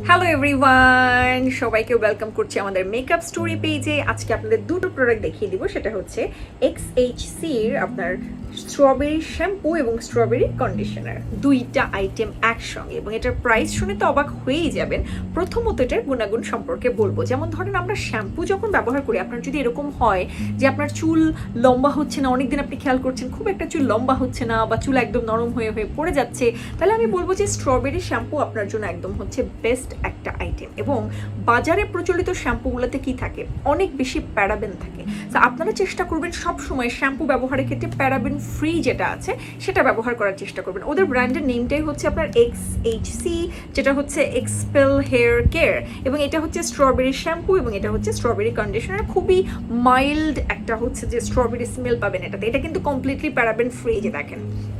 Hello everyone, সবাইকে welcome করছি আমাদের মেকআপ স্টোরি পেজে। আজকে আপনাদের দুটো প্রোডাক্ট দেখিয়ে দিব, সেটা হচ্ছে XHCর আপনার স্ট্রবেরি শ্যাম্পু এবং স্ট্রবেরি কন্ডিশনার, দুইটা আইটেম একসঙ্গে। এবং এটার প্রাইস শুনে তো অবাক হয়েই যাবেন। প্রথমত এটার গুণাগুণ সম্পর্কে বলবো। যেমন ধরেন আমরা শ্যাম্পু যখন ব্যবহার করি, আপনার যদি এরকম হয় যে আপনার চুল লম্বা হচ্ছে না, অনেকদিন আপনি খেয়াল করছেন খুব একটা চুল লম্বা হচ্ছে না, বা চুল একদম নরম হয়ে হয়ে পড়ে যাচ্ছে, তাহলে আমি বলবো যে স্ট্রবেরি শ্যাম্পু আপনার জন্য একদম হচ্ছে বেস্ট একটা আইটেম। এবং বাজারে প্রচলিত শ্যাম্পুগুলোতে কি থাকে, অনেক বেশি প্যারাবেন থাকে। তো আপনারা চেষ্টা করবেন সব সময় শ্যাম্পু ব্যবহারের ক্ষেত্রে প্যারাবেন ফ্রি যেটা আছে সেটা ব্যবহার করার চেষ্টা করবেন। ওদের ব্র্যান্ডের নেমটাই হচ্ছে আপনার XHC, যেটা হচ্ছে এক্সপেল হেয়ার কেয়ার, এবং এটা হচ্ছে স্ট্রবেরি শ্যাম্পু এবং এটা হচ্ছে স্ট্রবেরি কন্ডিশনার। খুবই মাইল্ড একটা হচ্ছে যে স্ট্রবেরি স্মেল পাবেন এটাতে। এটা কিন্তু কমপ্লিটলি প্যারাবেন ফ্রি, যে দেখেন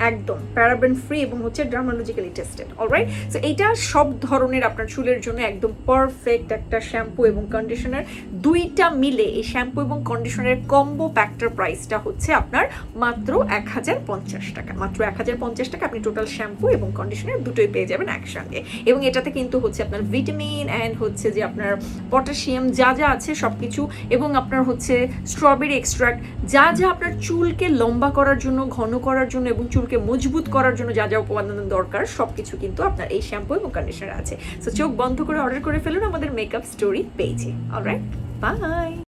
একদম প্যারাবেন ফ্রি এবং হচ্ছে ডার্মালজিক্যালি টেস্টেড। অলরাইট, সো এইটা সব ধরনের আপনার চুলের জন্য একদম পারফেক্ট একটা শ্যাম্পু এবং কন্ডিশনার। দুইটা মিলে এই শ্যাম্পু এবং কন্ডিশনারের কম্বো প্যাকটার প্রাইসটা হচ্ছে আপনার মাত্র 1050 টাকা। মাত্র 1050 টাকা আপনি টোটাল শ্যাম্পু এবং কন্ডিশনার দুটোই পেয়ে যাবেন একসঙ্গে। এবং এটাতে কিন্তু হচ্ছে আপনার ভিটামিন অ্যান্ড হচ্ছে যে আপনার পটাশিয়াম যা যা আছে সব কিছু, এবং আপনার হচ্ছে স্ট্রবেরি এক্সট্রাক্ট, যা যা আপনার চুলকে লম্বা করার জন্য, ঘন করার জন্য এবং চুলকে মজবুত করার জন্য যা যা উপাদান দরকার সব কিছু কিন্তু আপনার এই শ্যাম্পু এবং কন্ডিশনার আছে। সো চোখ বন্ধ করে অর্ডার করে ফেলুন আমাদের মেকআপ স্টোরি পেজে। Alright, by.